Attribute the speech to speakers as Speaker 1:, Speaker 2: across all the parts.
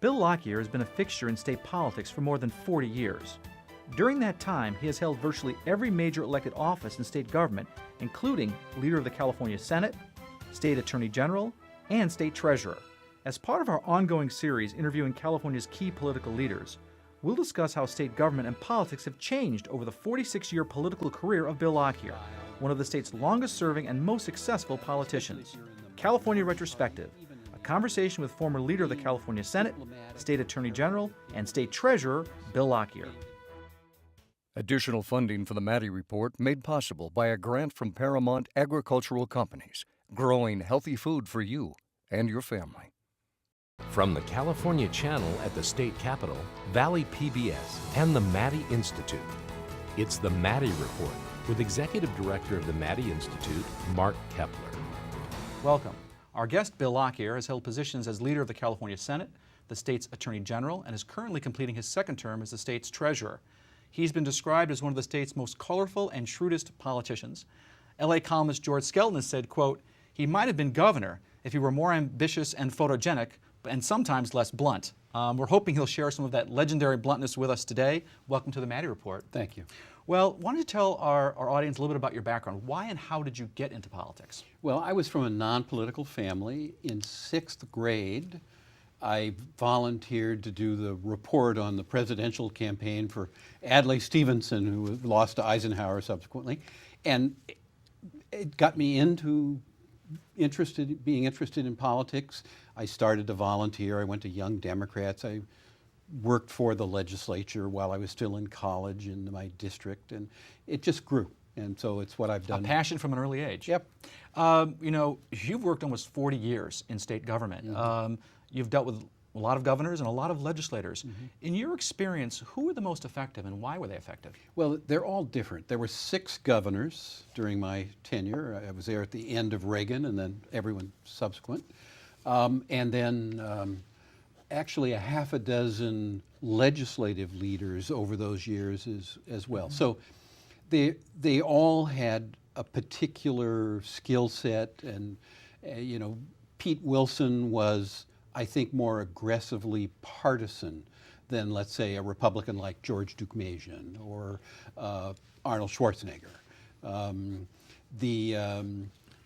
Speaker 1: Bill Lockyer has been a fixture in state politics for more than 40 years. During that time, he has held virtually every major elected office in state government, including Leader of the California Senate, State Attorney General, and State Treasurer. As part of our ongoing series interviewing California's key political leaders, we'll discuss how state government and politics have changed over the 46-year political career of Bill Lockyer, one of the state's longest-serving and most successful politicians. California Retrospective, a conversation with former Leader of the California Senate, State Attorney General, and State Treasurer Bill Lockyer.
Speaker 2: Additional funding for the Maddy Report made possible by a grant from Paramount Agricultural Companies, growing healthy food for you and your family.
Speaker 3: From the California Channel at the state capitol, Valley PBS, and the Maddy Institute, it's the Maddy Report with Executive Director of the Maddy Institute, Mark Keppler.
Speaker 1: Welcome. Our guest, Bill Lockyer, has held positions as Leader of the California Senate, the state's Attorney General, and is currently completing his second term as the state's Treasurer. He's been described as one of the state's most colorful and shrewdest politicians. LA columnist George Skelton has said, quote, "He might have been governor if he were more ambitious and photogenic, and sometimes less blunt." We're hoping he'll share some of that legendary bluntness with us today. Welcome to the Maddy Report.
Speaker 4: Thank you.
Speaker 1: Well, why don't you tell our audience a little bit about your background? Why and how did you get into politics?
Speaker 4: Well, I was from a non-political family. In 6th grade, I volunteered to do the report on the presidential campaign for Adlai Stevenson, who lost to Eisenhower subsequently. And it got me into being interested in politics. I started to volunteer. I went to Young Democrats. I worked for the legislature while I was still in college in my district, and it just grew. And so it's what I've done.
Speaker 1: A passion from an early age.
Speaker 4: Yep.
Speaker 1: You know, you've worked almost 40 years in state government.
Speaker 4: Mm-hmm.
Speaker 1: You've dealt with a lot of governors and a lot of legislators.
Speaker 4: Mm-hmm.
Speaker 1: In your experience, who were the most effective and why were they effective?
Speaker 4: Well, they're all different. There were 6 governors during my tenure. I was there at the end of Reagan and then everyone subsequent. And then actually a half a dozen legislative leaders over those years as well. So they all had a particular skill set, and you know, Pete Wilson was, I think, more aggressively partisan than, let's say, a Republican like George Deukmejian or Arnold Schwarzenegger.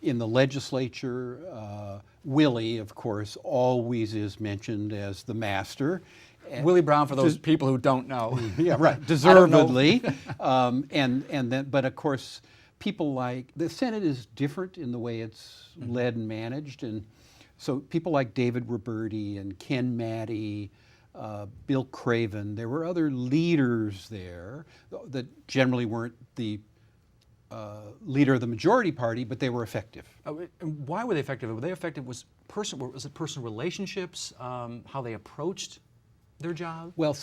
Speaker 4: In the legislature, Willie, of course, always is mentioned as the master.
Speaker 1: Willie Brown, for those people who don't know.
Speaker 4: Yeah, right, deservedly. But of course, people like, the Senate is different in the way it's led and managed, and so people like David Roberti and Ken Maddy, Bill Craven, there were other leaders there that generally weren't the leader of the majority party, but they were effective.
Speaker 1: Why were they effective? Were they effective? Was it personal relationships, how they approached their job?
Speaker 4: Well,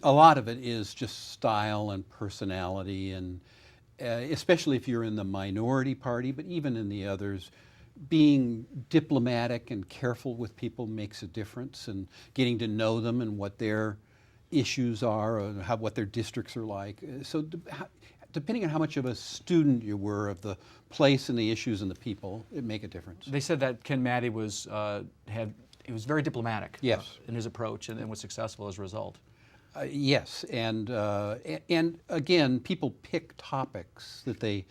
Speaker 4: a lot of it is just style and personality, and especially if you're in the minority party, but even in the others, being diplomatic and careful with people makes a difference, and getting to know them and what their issues are, or what their districts are like. So depending on how much of a student you were of the place and the issues and the people, it make a difference.
Speaker 1: They said that Ken Maddy was he was very diplomatic.
Speaker 4: Yes.
Speaker 1: In his approach, and was successful as a result.
Speaker 4: Yes, and again, people pick topics that they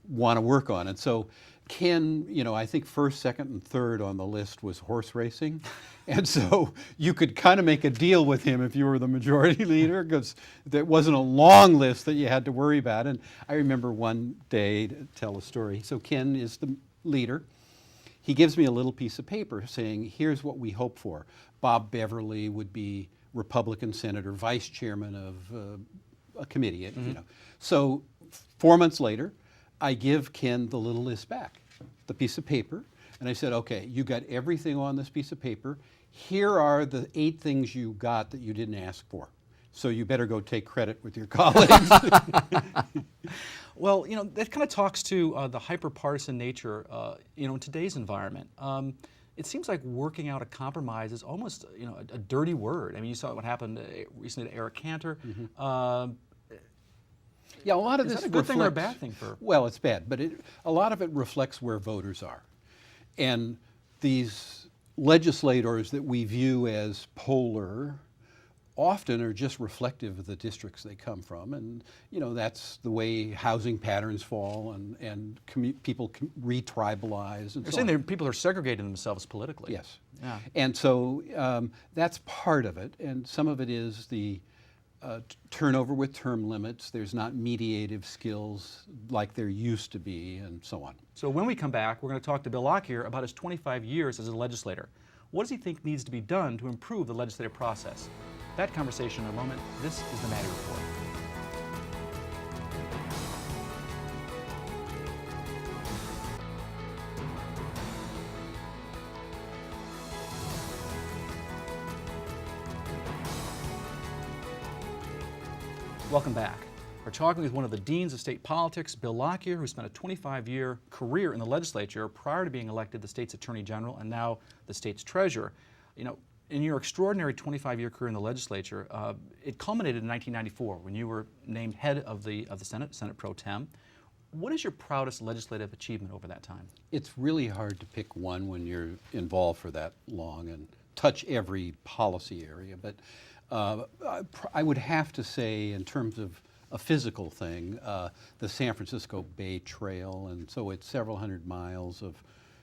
Speaker 4: want to work on, and so Ken, I think first, second, and third on the list was horse racing, and so you could kind of make a deal with him if you were the majority leader, because there wasn't a long list that you had to worry about. And I remember one day, to tell a story, so Ken is the leader. He gives me a little piece of paper saying, here's what we hope for. Bob Beverly would be Republican senator, vice chairman of a committee. So 4 months later, I give Ken the little list back, the piece of paper, and I said, okay, you got everything on this piece of paper. Here are the 8 things you got that you didn't ask for. So you better go take credit with your colleagues.
Speaker 1: Well, that kind of talks to the hyper-partisan nature, in today's environment. It seems like working out a compromise is almost, a dirty word. I mean, you saw what happened recently to Eric Cantor.
Speaker 4: Yeah, a lot of
Speaker 1: is
Speaker 4: this
Speaker 1: that a good
Speaker 4: reflects,
Speaker 1: thing or a bad thing for?
Speaker 4: Well, it's bad, but a lot of it reflects where voters are, and these legislators that we view as polar often are just reflective of the districts they come from, and that's the way housing patterns fall, and people re-tribalize and
Speaker 1: You're
Speaker 4: so
Speaker 1: saying
Speaker 4: on.
Speaker 1: that people are segregating themselves politically.
Speaker 4: Yes.
Speaker 1: Yeah.
Speaker 4: And so that's part of it, and some of it is the turnover with term limits. There's not mediative skills like there used to be, and so on.
Speaker 1: So when we come back, we're going to talk to Bill Lockyer about his 25 years as a legislator. What does he think needs to be done to improve the legislative process? That conversation in a moment. This is the Maddy Report. Welcome back. We're talking with one of the deans of state politics, Bill Lockyer, who spent a 25-year career in the legislature prior to being elected the state's attorney general and now the state's treasurer. In your extraordinary 25-year career in the legislature, it culminated in 1994 when you were named head of the Senate Pro Tem. What is your proudest legislative achievement over that time?
Speaker 4: It's really hard to pick one when you're involved for that long and touch every policy area, but I would have to say, in terms of a physical thing, the San Francisco Bay Trail, and so it's several hundred miles of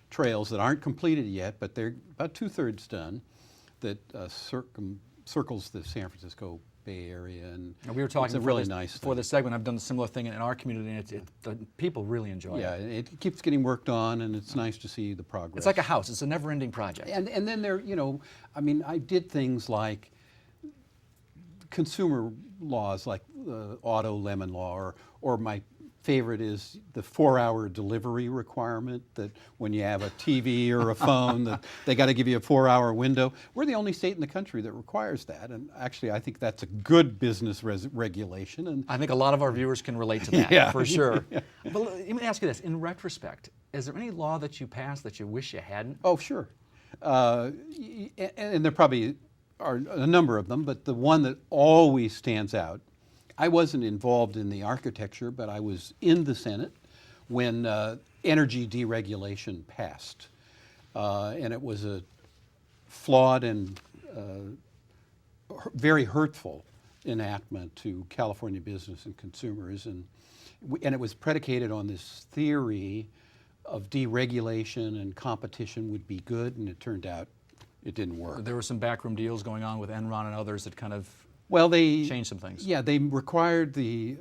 Speaker 4: trails that aren't completed yet, but they're about 2/3 done, that circles the San Francisco Bay Area, and
Speaker 1: we were talking
Speaker 4: it's a really nice
Speaker 1: for this segment. I've done a similar thing in our community, and the people really enjoy it.
Speaker 4: Yeah, it keeps getting worked on, and it's nice to see the progress.
Speaker 1: It's like a house. It's a never-ending project.
Speaker 4: And then there, I did things like consumer laws, like the auto lemon law, or my favorite is the 4-hour delivery requirement, that when you have a TV or a phone, that they got to give you a 4-hour window. We're the only state in the country that requires that, and actually I think that's a good business regulation. And
Speaker 1: I think a lot of our viewers can relate to that,
Speaker 4: Yeah.
Speaker 1: for sure. Yeah. But let me ask you this, in retrospect, is there any law that you passed that you wish you hadn't?
Speaker 4: Oh, sure. And there probably are a number of them, but the one that always stands out, I wasn't involved in the architecture, but I was in the Senate when energy deregulation passed. And it was a flawed and very hurtful enactment to California business and consumers. And it was predicated on this theory of deregulation and competition would be good, and it turned out it didn't work.
Speaker 1: There were some backroom deals going on with Enron and others that kind of
Speaker 4: they
Speaker 1: changed some things.
Speaker 4: Yeah, they required the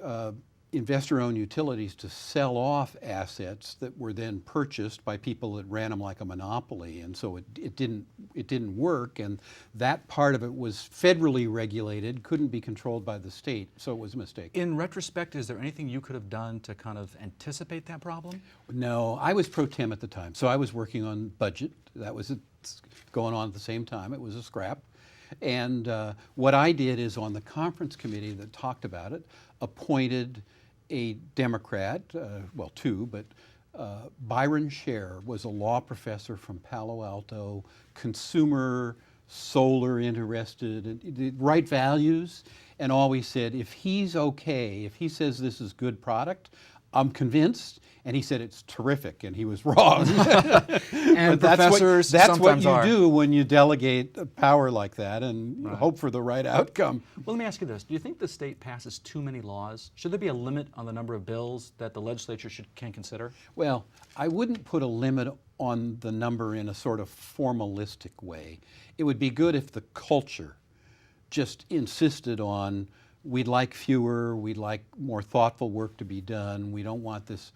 Speaker 4: investor-owned utilities to sell off assets that were then purchased by people that ran them like a monopoly, and so it didn't work. And that part of it was federally regulated, couldn't be controlled by the state, so it was a mistake.
Speaker 1: In retrospect, is there anything you could have done to kind of anticipate that problem?
Speaker 4: No, I was pro tem at the time, so I was working on budget. That was going on at the same time. It was a scrap. And what I did is, on the conference committee that talked about it, appointed a Democrat, well, two, but Byron Scher was a law professor from Palo Alto, consumer, solar interested, the right values, and always said, if he's okay, if he says this is good product, I'm convinced. And he said it's terrific, and he was wrong.
Speaker 1: And professors
Speaker 4: that's what
Speaker 1: sometimes
Speaker 4: you
Speaker 1: are.
Speaker 4: do when you delegate power like that and hope for the right outcome.
Speaker 1: Well, let me ask you this. Do you think the state passes too many laws? Should there be a limit on the number of bills that the legislature can consider?
Speaker 4: Well, I wouldn't put a limit on the number in a sort of formalistic way. It would be good if the culture just insisted on, we'd like fewer, we'd like more thoughtful work to be done, we don't want this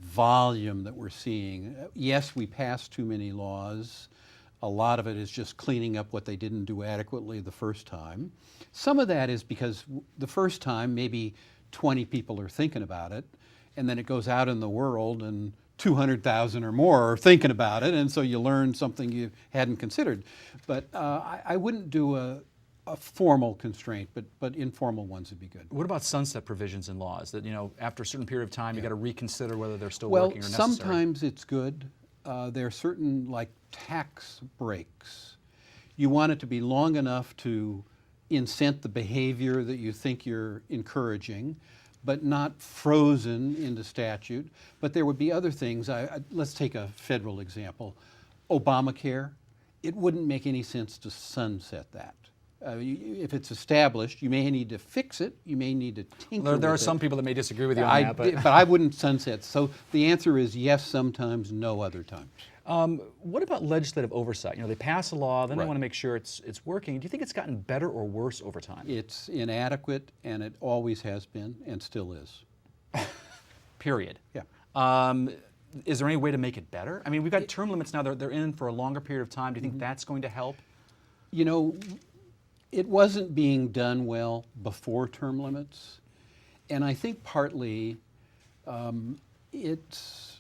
Speaker 4: volume that we're seeing. Yes, we pass too many laws. A lot of it is just cleaning up what they didn't do adequately the first time. Some of that is because the first time maybe 20 people are thinking about it, and then it goes out in the world and 200,000 or more are thinking about it, and so you learn something you hadn't considered. But I wouldn't do a formal constraint, but informal ones would be good.
Speaker 1: What about sunset provisions in laws that, after a certain period of time, you got to reconsider whether they're still working or necessary?
Speaker 4: Well, sometimes it's good. There are certain, like tax breaks. You want it to be long enough to incent the behavior that you think you're encouraging, but not frozen into statute. But there would be other things. Let's take a federal example. Obamacare. it wouldn't make any sense to sunset that. If it's established, you may need to fix it, you may need to tinker
Speaker 5: There are
Speaker 4: with
Speaker 5: some
Speaker 4: it.
Speaker 5: people that may disagree with you on that, but...
Speaker 4: But I wouldn't sunset. So the answer is yes sometimes, no other times.
Speaker 5: What about legislative oversight? You know, they pass a law, then they
Speaker 4: Right.
Speaker 5: want to make sure it's working. Do you think it's gotten better or worse over time?
Speaker 4: It's inadequate, and it always has been, and still is.
Speaker 5: Period.
Speaker 4: Yeah.
Speaker 5: Is there any way to make it better? I mean, we've got term limits now. They're in for a longer period of time. Do you think that's going to help?
Speaker 4: You know, it wasn't being done well before term limits, and I think partly it's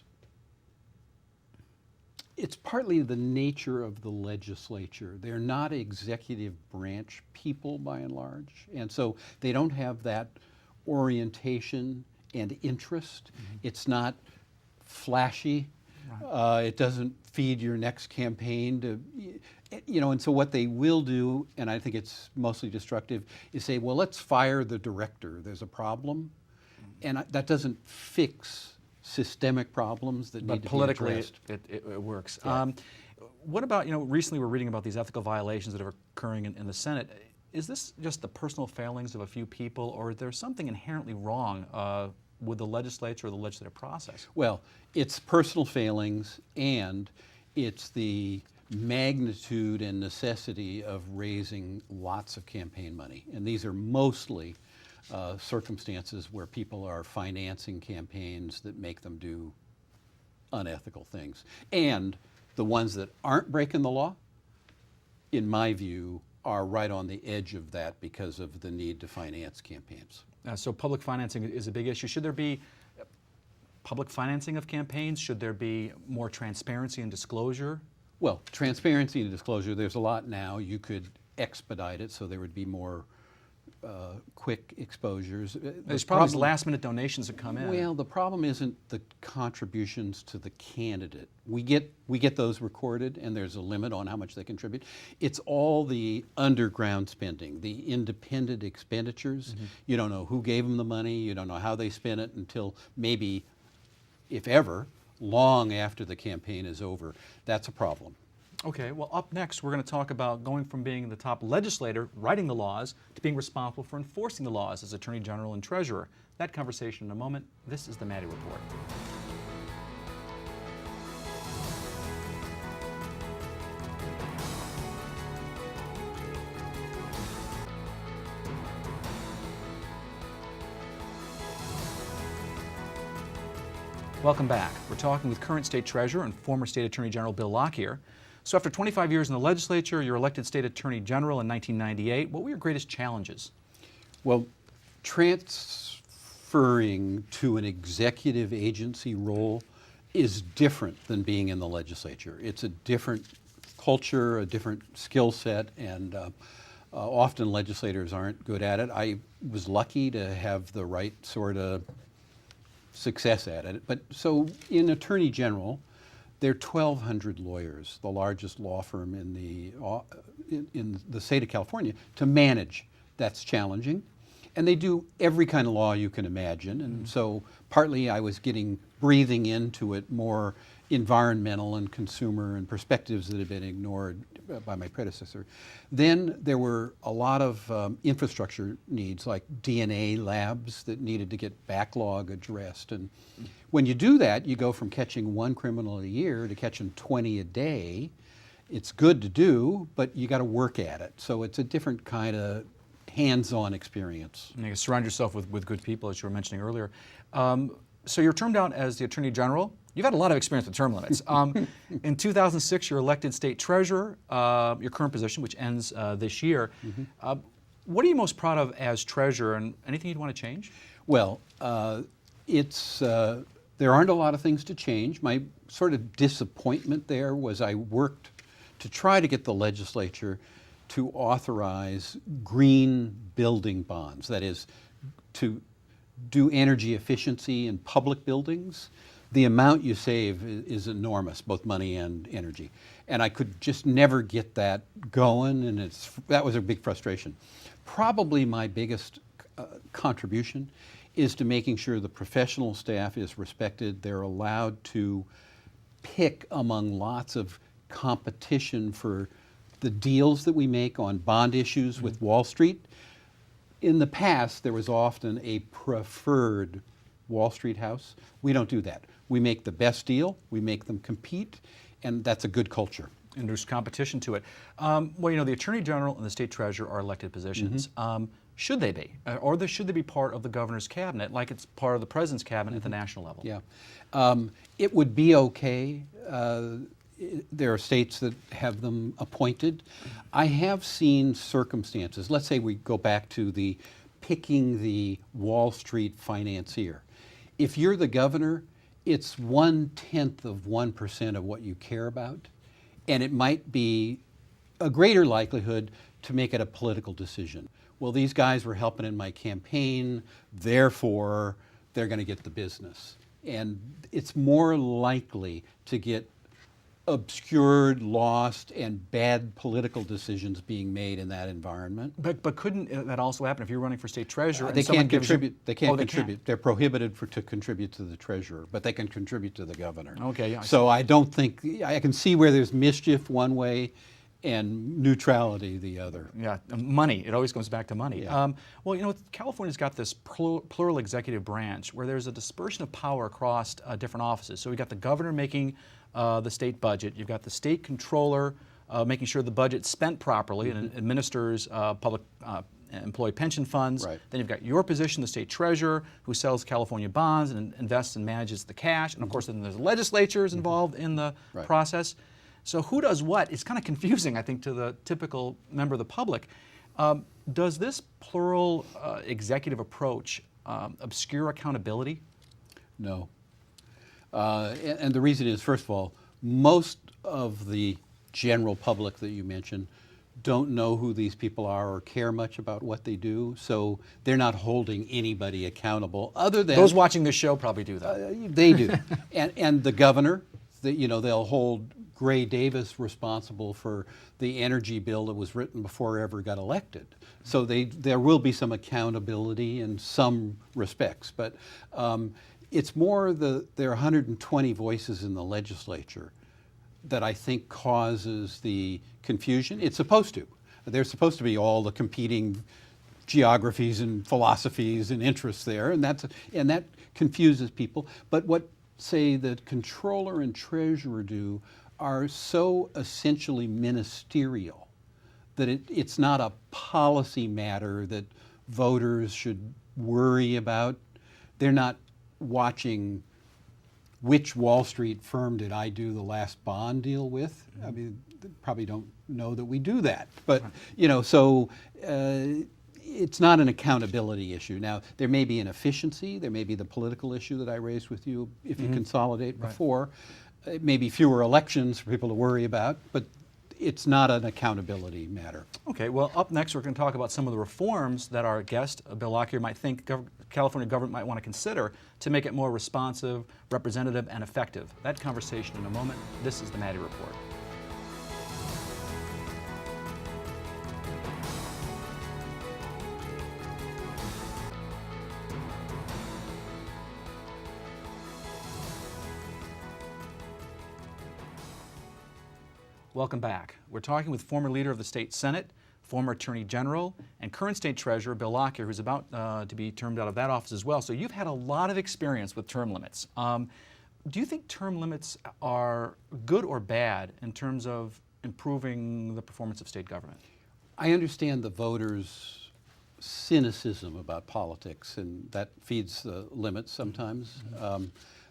Speaker 4: partly the nature of the legislature. They're not executive branch people by and large, and so they don't have that orientation and interest. It's not flashy. Right. It doesn't feed your next campaign to, you know, and so what they will do, and I think it's mostly destructive, is say, well, let's fire the director. There's a problem, and that doesn't fix systemic problems that need to be addressed.
Speaker 5: But politically, it works.
Speaker 4: Yeah.
Speaker 5: What about, you know, recently we're reading about these ethical violations that are occurring in the Senate. Is this just the personal failings of a few people, or is there something inherently wrong with the legislature or the legislative process?
Speaker 4: Well, it's personal failings, and it's the magnitude and necessity of raising lots of campaign money. And these are mostly circumstances where people are financing campaigns that make them do unethical things. And the ones that aren't breaking the law, in my view, are right on the edge of that because of the need to finance campaigns.
Speaker 5: So public financing is a big issue. Should there be public financing of campaigns? Should there be more transparency and disclosure?
Speaker 4: Well, transparency and disclosure, there's a lot now. You could expedite it so there would be more quick exposures.
Speaker 5: There's probably last-minute donations that come in.
Speaker 4: Well, the problem isn't the contributions to the candidate. We get those recorded, and there's a limit on how much they contribute. It's all the underground spending, the independent expenditures. You don't know who gave them the money. You don't know how they spent it until maybe, if ever, long after the campaign is over. That's a problem.
Speaker 5: Okay, well, up next, we're going to talk about going from being the top legislator, writing the laws, to being responsible for enforcing the laws as Attorney General and Treasurer. That conversation in a moment. This is the Maddy Report. Welcome back. We're talking with current State Treasurer and former State Attorney General Bill Lockyer. So after 25 years in the legislature, you're elected State Attorney General in 1998. What were your greatest challenges?
Speaker 4: Well, transferring to an executive agency role is different than being in the legislature. It's a different culture, a different skill set, and often legislators aren't good at it. I was lucky to have the right sort of success at it. But so in Attorney General, there are 1,200 lawyers, the largest law firm in the state of California, to manage. That's challenging. And they do every kind of law you can imagine. And so partly I was breathing into it more environmental and consumer and perspectives that had been ignored by my predecessor. Then there were a lot of infrastructure needs, like DNA labs that needed to get backlog addressed. And when you do that, you go from catching one criminal a year to catching 20 a day. It's good to do, but you got to work at it. So it's a different kind of hands-on experience.
Speaker 5: And you surround yourself with good people, as you were mentioning earlier. So you're termed out as the Attorney General. You've had a lot of experience with term limits. In 2006, you're elected State Treasurer, your current position, which ends this year. What are you most proud of as Treasurer, and anything you'd want to change?
Speaker 4: Well, there aren't a lot of things to change. My sort of disappointment there was I worked to try to get the legislature to authorize green building bonds, that is, to do energy efficiency in public buildings. The amount you save is enormous, both money and energy. And I could just never get that going, and that was a big frustration. Probably my biggest contribution is to making sure the professional staff is respected. They're allowed to pick among lots of competition for the deals that we make on bond issues with Wall Street. In the past, there was often a preferred Wall Street house. We don't do that. We make the best deal, we make them compete, and that's a good culture.
Speaker 5: And there's competition to it. Well, you know, the Attorney General and the State Treasurer are elected positions. Should they be? Should they be part of the governor's cabinet, like it's part of the president's cabinet at the national level?
Speaker 4: Yeah. It would be okay. There are states that have them appointed. I have seen circumstances. Let's say we go back to picking the Wall Street financier. If you're the governor, it's 1/10 of 1% of what you care about, and it might be a greater likelihood to make it a political decision. Well, these guys were helping in my campaign, therefore they're going to get the business. And it's more likely to get obscured, lost, and bad political decisions being made in that environment.
Speaker 5: But couldn't that also happen if you're running for state treasurer?
Speaker 4: They
Speaker 5: and someone
Speaker 4: can't
Speaker 5: gives
Speaker 4: contribute.
Speaker 5: You,
Speaker 4: they can't
Speaker 5: oh, they
Speaker 4: contribute.
Speaker 5: Can't.
Speaker 4: They're prohibited to contribute to the treasurer, but they can contribute to the governor.
Speaker 5: Okay. Yeah,
Speaker 4: So I don't think I can see where there's mischief one way and neutrality the other.
Speaker 5: Yeah, money. It always comes back to money.
Speaker 4: Yeah.
Speaker 5: Well, you know, California's got this plural executive branch where there's a dispersion of power across different offices. So we've got the governor making the state budget. You've got the state controller making sure the budget's spent properly and administers public employee pension funds.
Speaker 4: Right.
Speaker 5: Then you've got your position, the state treasurer, who sells California bonds and invests and manages the cash. And of course, then there's legislatures involved in the
Speaker 4: Right.
Speaker 5: process. So who does what? It's kind of confusing, I think, to the typical member of the public. Does this plural executive approach obscure accountability?
Speaker 4: No. And the reason is, first of all, most of the general public that you mentioned don't know who these people are or care much about what they do, so they're not holding anybody accountable other than...
Speaker 5: Those watching this show probably do that.
Speaker 4: They do. And the governor, they'll hold Gray Davis responsible for the energy bill that was written before he ever got elected. So there will be some accountability in some respects, but it's more there are 120 voices in the legislature that I think causes the confusion. It's supposed to. There's supposed to be all the competing geographies and philosophies and interests there, and that confuses people. But what, say, the controller and treasurer do are so essentially ministerial that it's not a policy matter that voters should worry about. They're not watching which Wall Street firm did I do the last bond deal with. I mean, they probably don't know that we do that. But, so it's not an accountability issue. Now, there may be an efficiency, there may be the political issue that I raised with you if you consolidate before. It may be fewer elections for people to worry about, but it's not an accountability matter.
Speaker 5: Okay, well, up next we're going to talk about some of the reforms that our guest, Bill Lockyer, might think California government might want to consider to make it more responsive, representative, and effective. That conversation in a moment. This is the Maddy Report. Welcome back. We're talking with former leader of the state Senate, former Attorney General, and current State Treasurer Bill Lockyer, who's about to be termed out of that office as well. So you've had a lot of experience with term limits. Do you think term limits are good or bad in terms of improving the performance of state government?
Speaker 4: I understand the voters' cynicism about politics, and that feeds the limits sometimes.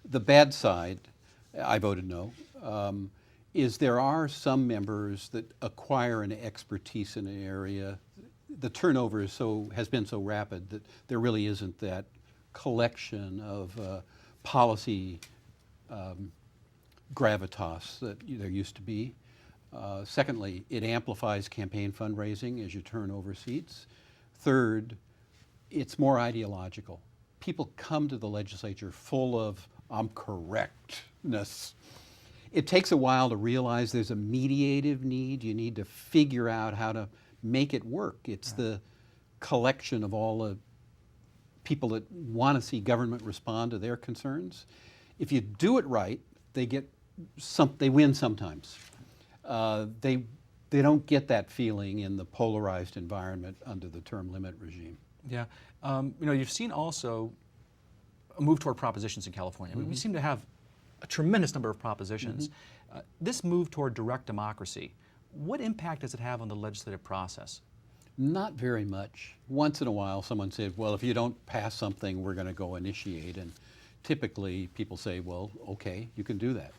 Speaker 4: The bad side, I voted no, is there are some members that acquire an expertise in an area. The turnover has been so rapid that there really isn't that collection of policy gravitas that there used to be. Secondly, it amplifies campaign fundraising as you turn over seats. Third, it's more ideological. People come to the legislature full of "I'm correctness." It takes a while to realize there's a mediative need. You need to figure out how to make it work. It's the collection of all the people that want to see government respond to their concerns. If you do it right, they win sometimes. They don't get that feeling in the polarized environment under the term limit regime.
Speaker 5: Yeah. You've seen also a move toward propositions in California. We seem to have a tremendous number of propositions. This move toward direct democracy, what impact does it have on the legislative process?
Speaker 4: Not very much. Once in a while someone said, well, if you don't pass something, we're going to go initiate. And typically people say, well, okay, you can do that.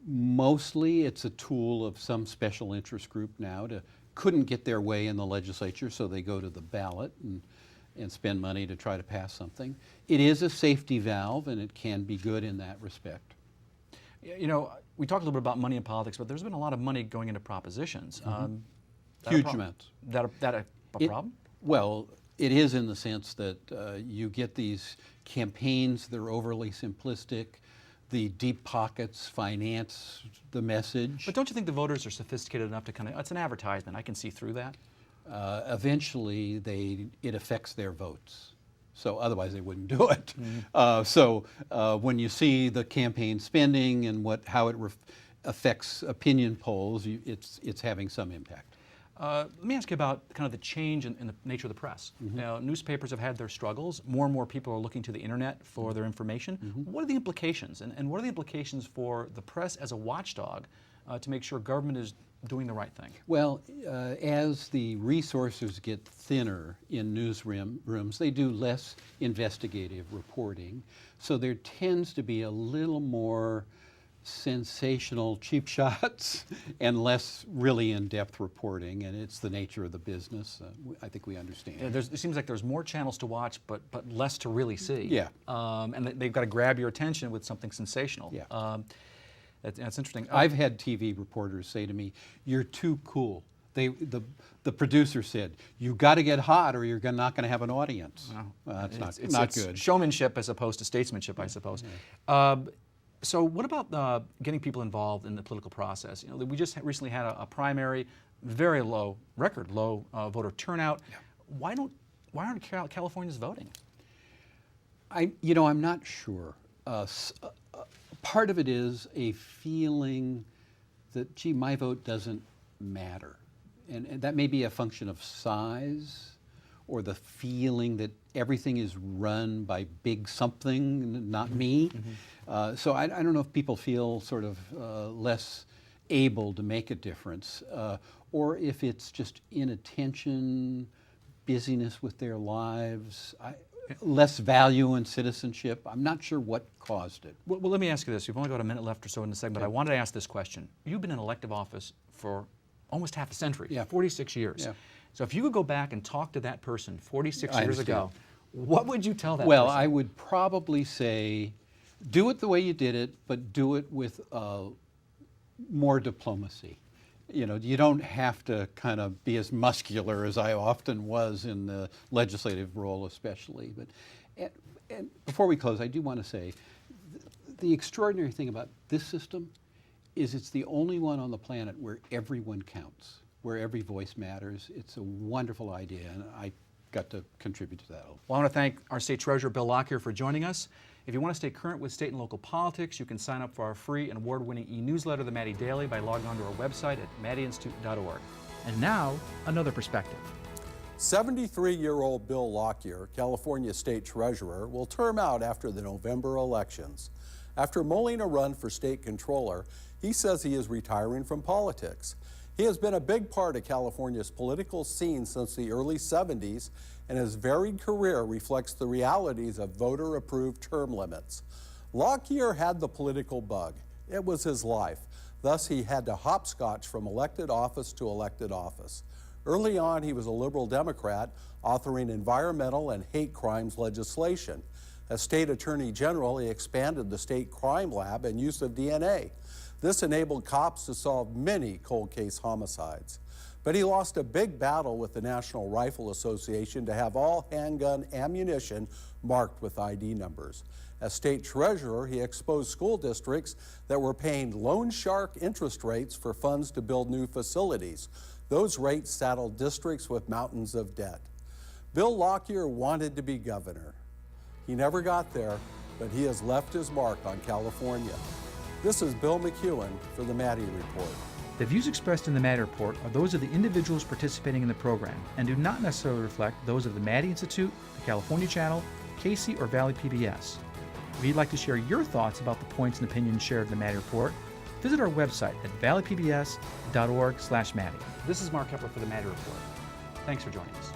Speaker 4: Mostly it's a tool of some special interest group now to couldn't get their way in the legislature, so they go to the ballot and spend money to try to pass something. It is a safety valve, and it can be good in that respect.
Speaker 5: We talked a little bit about money in politics, but there's been a lot of money going into propositions.
Speaker 4: Huge amounts.
Speaker 5: That a problem?
Speaker 4: Well, it is in the sense that you get these campaigns that are overly simplistic. The deep pockets finance the message.
Speaker 5: But don't you think the voters are sophisticated enough to it's an advertisement, I can see through that?
Speaker 4: Eventually, it affects their votes. So otherwise they wouldn't do it. When you see the campaign spending and how it affects opinion polls, it's having some impact.
Speaker 5: Let me ask you about kind of the change in the nature of the press. Now, newspapers have had their struggles. More and more people are looking to the internet for their information. What are the implications? And what are the implications for the press as a watchdog to make sure government is doing the right thing?
Speaker 4: Well, as the resources get thinner in newsrooms, they do less investigative reporting. So there tends to be a little more sensational cheap shots and less really in-depth reporting, and it's the nature of the business. I think we understand.
Speaker 5: Yeah, it seems like there's more channels to watch, but less to really see.
Speaker 4: Yeah.
Speaker 5: And they've got to grab your attention with something sensational.
Speaker 4: Yeah.
Speaker 5: That's interesting.
Speaker 4: I've had TV reporters say to me, "You're too cool." The producer said, "You got to get hot, or you're not going to have an audience." That's not good.
Speaker 5: Showmanship as opposed to statesmanship, I suppose. So what about getting people involved in the political process? We just recently had a primary, very low, record low voter turnout. Yeah. Why aren't Californians voting?
Speaker 4: I'm not sure. Part of it is a feeling that, gee, my vote doesn't matter. And that may be a function of size or the feeling that everything is run by big something, not me. So I don't know if people feel sort of less able to make a difference, or if it's just inattention, busyness with their lives, less value in citizenship. I'm not sure what caused it.
Speaker 5: Well, let me ask you this. We've only got a minute left or so in the segment. Okay. I wanted to ask this question. You've been in elective office for almost half a century, 46 years. Yeah. So if you could go back and talk to that person 46 years ago, what would you tell that person?
Speaker 4: Well, I would probably say, do it the way you did it, but do it with more diplomacy. You don't have to kind of be as muscular as I often was in the legislative role especially. But and before we close, I do want to say, the extraordinary thing about this system is it's the only one on the planet where everyone counts, where every voice matters. It's a wonderful idea, and I got to contribute to that.
Speaker 5: Well, I want to thank our State Treasurer, Bill Lockyer, for joining us. If you want to stay current with state and local politics, you can sign up for our free and award-winning e-newsletter, The Maddy Daily, by logging onto our website at maddyinstitute.org.
Speaker 1: And now, another perspective.
Speaker 6: 73-year-old Bill Lockyer, California State Treasurer, will term out after the November elections. After mulling a run for state controller, he says he is retiring from politics. He has been a big part of California's political scene since the early 70s, and his varied career reflects the realities of voter-approved term limits. Lockyer had the political bug. It was his life. Thus, he had to hopscotch from elected office to elected office. Early on, he was a liberal Democrat, authoring environmental and hate crimes legislation. As state attorney general, he expanded the state crime lab and use of DNA. This enabled cops to solve many cold case homicides. But he lost a big battle with the National Rifle Association to have all handgun ammunition marked with ID numbers. As state treasurer, he exposed school districts that were paying loan shark interest rates for funds to build new facilities. Those rates saddled districts with mountains of debt. Bill Lockyer wanted to be governor. He never got there, but he has left his mark on California. This is Bill McEwen for the Maddy Report.
Speaker 1: The views expressed in the Maddy Report are those of the individuals participating in the program and do not necessarily reflect those of the Maddy Institute, the California Channel, Casey, or Valley PBS. If you'd like to share your thoughts about the points and opinions shared in the Maddy Report, visit our website at valleypbs.org/Maddy. This is Mark Keppler for the Maddy Report. Thanks for joining us.